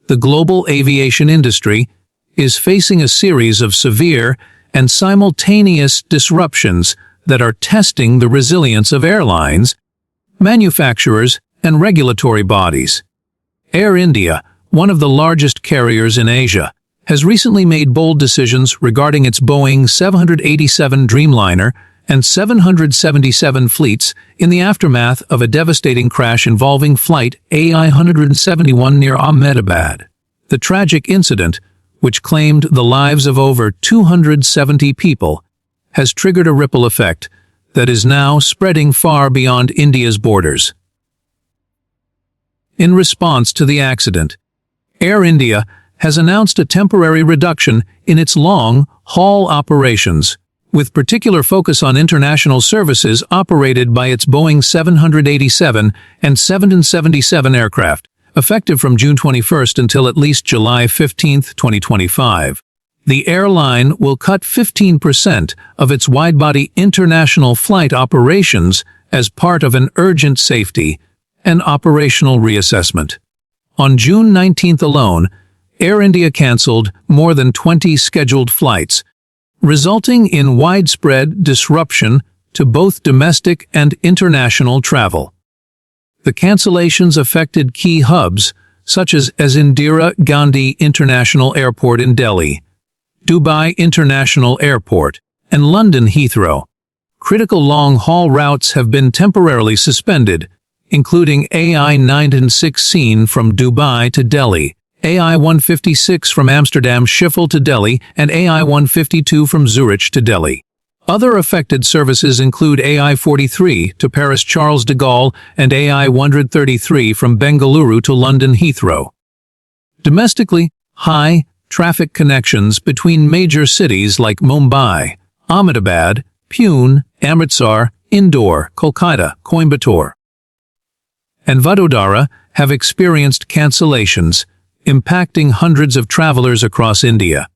the global aviation industry is facing a series of severe and simultaneous disruptions that are testing the resilience of airlines, manufacturers, and regulatory bodies. Air India, one of the largest carriers in Asia, has recently made bold decisions regarding its Boeing 787 Dreamliner and 777 fleets in the aftermath of a devastating crash involving Flight AI-171 near Ahmedabad. The tragic incident, which claimed the lives of over 270 people, has triggered a ripple effect that is now spreading far beyond India's borders. In response to the accident, Air India has announced a temporary reduction in its long-haul operations, with particular focus on international services operated by its Boeing 787 and 777 aircraft, effective from June 21st until at least July 15, 2025. The airline will cut 15% of its widebody international flight operations as part of an urgent safety and operational reassessment. On June 19 alone, Air India cancelled more than 20 scheduled flights, resulting in widespread disruption to both domestic and international travel. The cancellations affected key hubs such as Indira Gandhi International Airport in Delhi, Dubai International Airport, and London Heathrow. Critical long-haul routes have been temporarily suspended, including AI-916 from Dubai to Delhi, AI-156 from Amsterdam Schiphol to Delhi, and AI-152 from Zurich to Delhi. Other affected services include AI-43 to Paris Charles de Gaulle and AI-133 from Bengaluru to London Heathrow. Domestically, high traffic connections between major cities like Mumbai, Ahmedabad, Pune, Amritsar, Indore, Kolkata, Coimbatore, and Vadodara have experienced cancellations, impacting hundreds of travelers across India.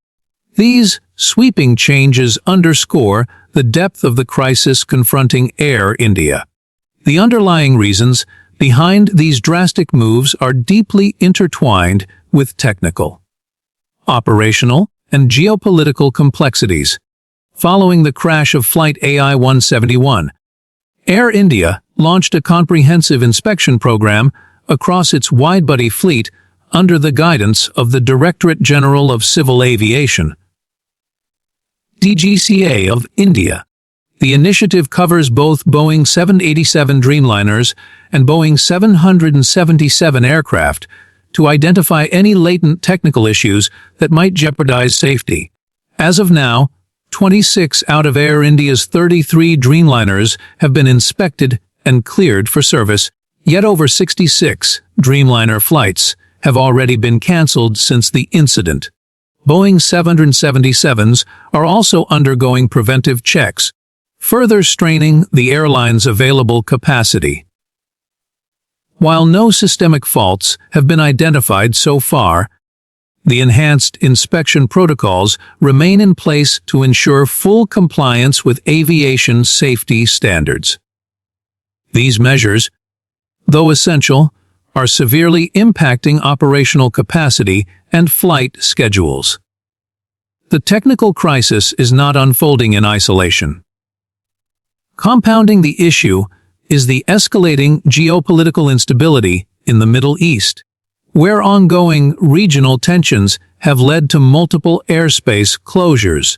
These sweeping changes underscore the depth of the crisis confronting Air India. The underlying reasons behind these drastic moves are deeply intertwined with technical, operational, and geopolitical complexities. Following the crash of Flight AI-171, Air India launched a comprehensive inspection program across its widebody fleet under the guidance of the Directorate General of Civil Aviation, DGCA of India. The initiative covers both Boeing 787 Dreamliners and Boeing 777 aircraft to identify any latent technical issues that might jeopardize safety. As of now, 26 out of Air India's 33 Dreamliners have been inspected and cleared for service, yet over 66 Dreamliner flights have already been cancelled since the incident. Boeing 777s are also undergoing preventive checks, further straining the airline's available capacity. While no systemic faults have been identified so far, the enhanced inspection protocols remain in place to ensure full compliance with aviation safety standards. These measures, though essential, are severely impacting operational capacity and flight schedules. The technical crisis is not unfolding in isolation. Compounding the issue is the escalating geopolitical instability in the Middle East, where ongoing regional tensions have led to multiple airspace closures.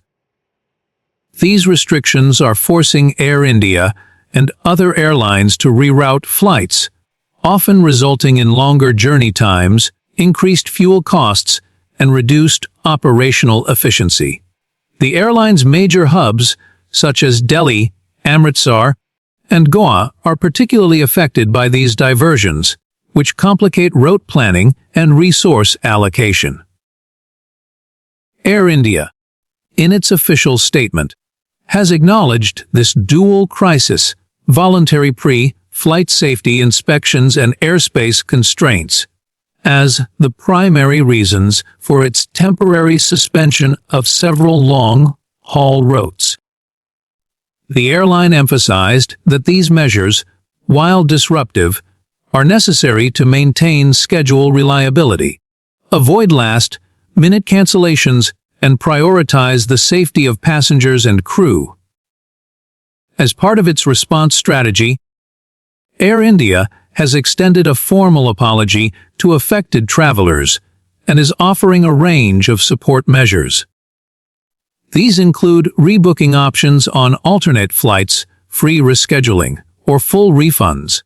These restrictions are forcing Air India and other airlines to reroute flights, often resulting in longer journey times, increased fuel costs, and reduced operational efficiency. The airline's major hubs, such as Delhi, Amritsar, and Goa, are particularly affected by these diversions, which complicate route planning and resource allocation. Air India, in its official statement, has acknowledged this dual crisis: voluntary pre-flight safety inspections and airspace constraints, as the primary reasons for its temporary suspension of several long-haul routes. The airline emphasized that these measures, while disruptive, are necessary to maintain schedule reliability, avoid last-minute cancellations, and prioritize the safety of passengers and crew. As part of its response strategy, Air India has extended a formal apology to affected travelers and is offering a range of support measures. These include rebooking options on alternate flights, free rescheduling, or full refunds.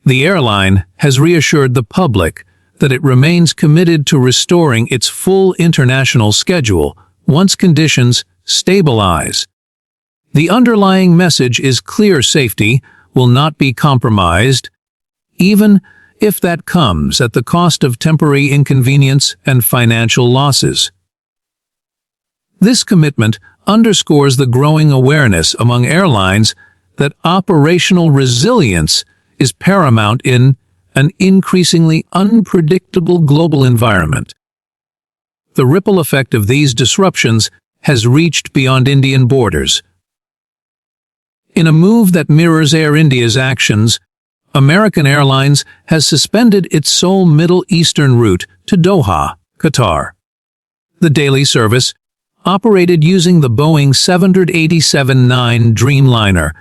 The airline has reassured the public that it remains committed to restoring its full international schedule once conditions stabilize. The underlying message is clear: safety will not be compromised, even if that comes at the cost of temporary inconvenience and financial losses. This commitment underscores the growing awareness among airlines that operational resilience is paramount in an increasingly unpredictable global environment. The ripple effect of these disruptions has reached beyond Indian borders. In a move that mirrors Air India's actions, American Airlines has suspended its sole Middle Eastern route to Doha, Qatar. The daily service, operated using the Boeing 787-9 Dreamliner,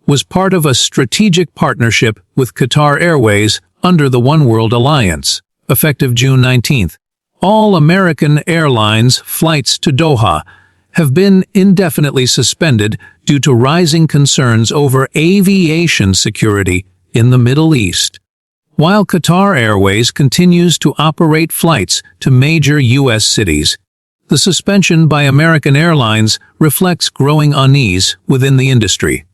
was part of a strategic partnership with Qatar Airways under the One World Alliance, effective June 19. All American Airlines flights to Doha have been indefinitely suspended due to rising concerns over aviation security in the Middle East. While Qatar Airways continues to operate flights to major U.S. cities, the suspension by American Airlines reflects growing unease within the industry.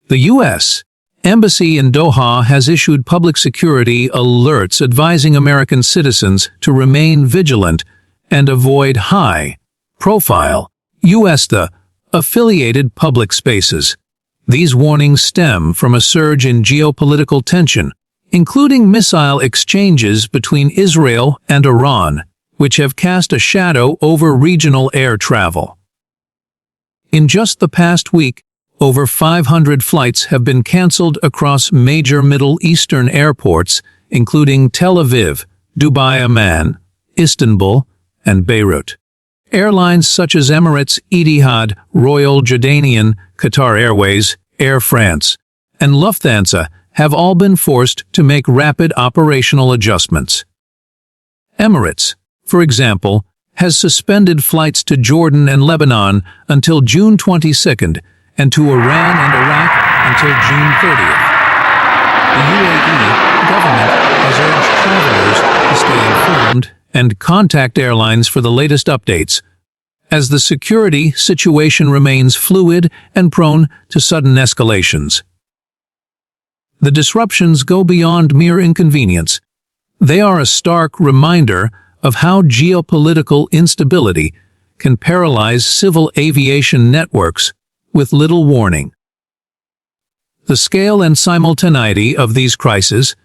The U.S. Embassy in Doha has issued public security alerts advising American citizens to remain vigilant and avoid high-profile U.S.-affiliated public spaces. These warnings stem from a surge in geopolitical tension, including missile exchanges between Israel and Iran, which have cast a shadow over regional air travel. In just the past week, over 500 flights have been cancelled across major Middle Eastern airports, including Tel Aviv, Dubai, Amman, Istanbul, and Beirut. Airlines such as Emirates, Etihad, Royal Jordanian, Qatar Airways, Air France, and Lufthansa have all been forced to make rapid operational adjustments. Emirates, for example, has suspended flights to Jordan and Lebanon until June 22nd and to Iran and Iraq until June 30th. The UAE government has urged travelers to stay informed and contact airlines for the latest updates, as the security situation remains fluid and prone to sudden escalations. The disruptions go beyond mere inconvenience. They are a stark reminder of how geopolitical instability can paralyze civil aviation networks with little warning. The scale and simultaneity of these crises,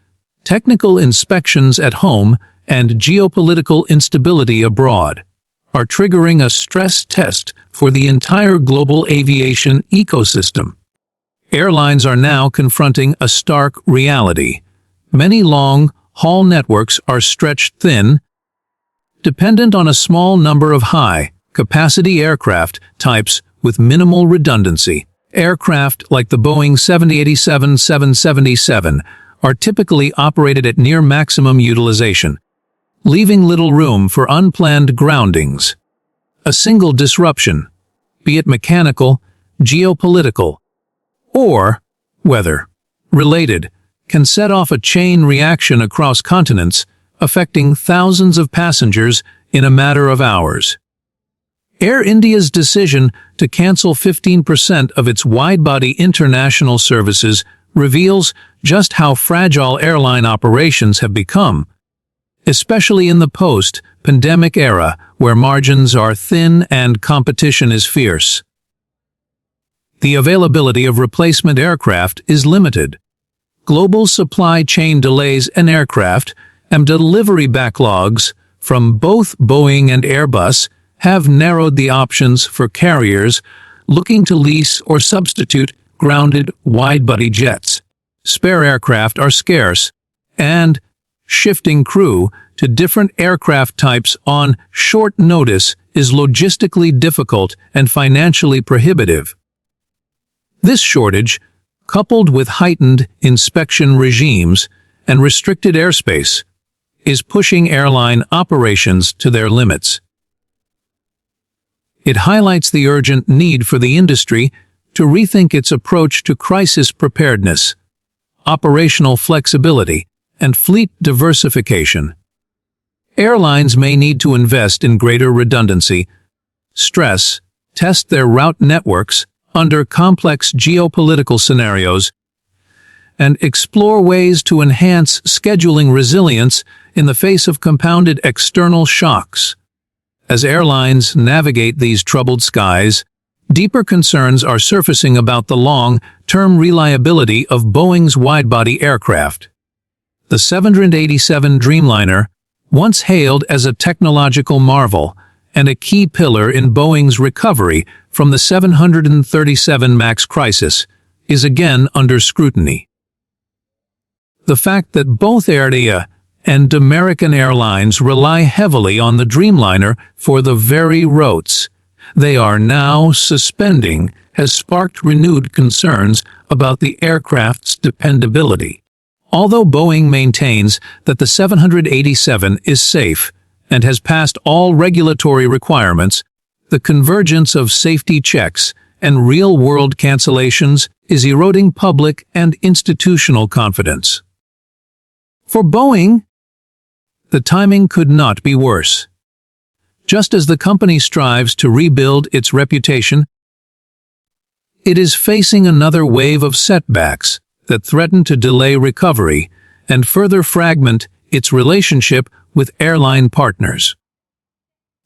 technical inspections at home and geopolitical instability abroad, are triggering a stress test for the entire global aviation ecosystem. Airlines are now confronting a stark reality. Many long-haul networks are stretched thin, dependent on a small number of high-capacity aircraft types with minimal redundancy. Aircraft like the Boeing 787-777 are typically operated at near maximum utilization, leaving little room for unplanned groundings. A single disruption, be it mechanical, geopolitical, or weather-related, can set off a chain reaction across continents, affecting thousands of passengers in a matter of hours. Air India's decision to cancel 15% of its widebody international services reveals just how fragile airline operations have become, especially in the post-pandemic era where margins are thin and competition is fierce. The availability of replacement aircraft is limited. Global supply chain delays in aircraft and delivery backlogs from both Boeing and Airbus have narrowed the options for carriers looking to lease or substitute grounded widebody jets. Spare aircraft are scarce, and shifting crew to different aircraft types on short notice is logistically difficult and financially prohibitive. This shortage, coupled with heightened inspection regimes and restricted airspace, is pushing airline operations to their limits. It highlights the urgent need for the industry to rethink its approach to crisis preparedness, operational flexibility, and fleet diversification. Airlines may need to invest in greater redundancy, test their route networks under complex geopolitical scenarios, and explore ways to enhance scheduling resilience in the face of compounded external shocks. As airlines navigate these troubled skies, deeper concerns are surfacing about the long-term reliability of Boeing's widebody aircraft. The 787 Dreamliner, once hailed as a technological marvel and a key pillar in Boeing's recovery from the 737 MAX crisis, is again under scrutiny. The fact that both India and American Airlines rely heavily on the Dreamliner for the very routes they are now suspending has sparked renewed concerns about the aircraft's dependability. Although Boeing maintains that the 787 is safe and has passed all regulatory requirements, the convergence of safety checks and real-world cancellations is eroding public and institutional confidence. For Boeing, the timing could not be worse. Just as the company strives to rebuild its reputation, it is facing another wave of setbacks that threaten to delay recovery and further fragment its relationship with airline partners.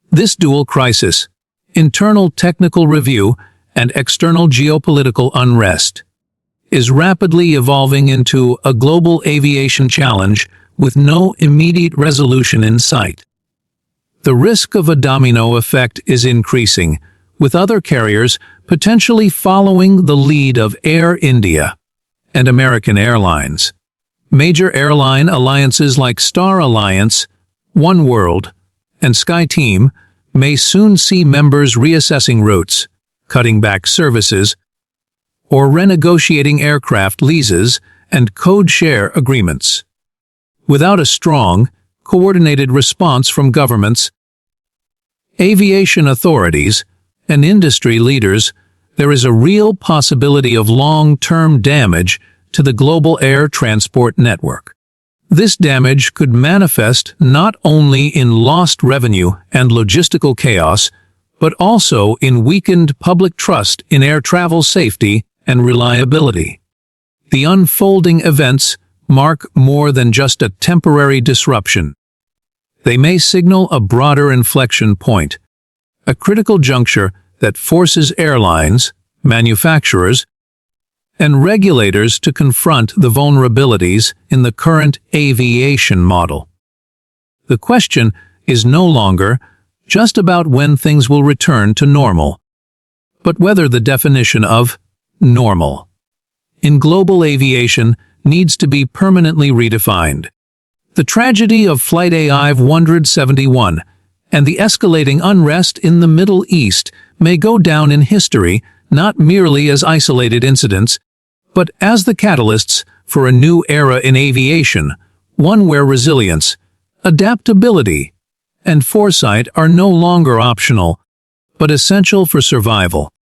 This dual crisis, internal technical review and external geopolitical unrest, is rapidly evolving into a global aviation challenge with no immediate resolution in sight. The risk of a domino effect is increasing, with other carriers potentially following the lead of Air India and American Airlines. Major airline alliances like Star Alliance, Oneworld, and SkyTeam may soon see members reassessing routes, cutting back services, or renegotiating aircraft leases and code-share agreements. Without a strong, coordinated response from governments, aviation authorities, and industry leaders, there is a real possibility of long-term damage to the global air transport network. This damage could manifest not only in lost revenue and logistical chaos, but also in weakened public trust in air travel safety and reliability. The unfolding events mark more than just a temporary disruption. They may signal a broader inflection point, a critical juncture that forces airlines, manufacturers, and regulators to confront the vulnerabilities in the current aviation model. The question is no longer just about when things will return to normal, but whether the definition of normal in global aviation needs to be permanently redefined. The tragedy of Flight AI 171 and the escalating unrest in the Middle East may go down in history not merely as isolated incidents, but as the catalysts for a new era in aviation, one where resilience, adaptability, and foresight are no longer optional, but essential for survival.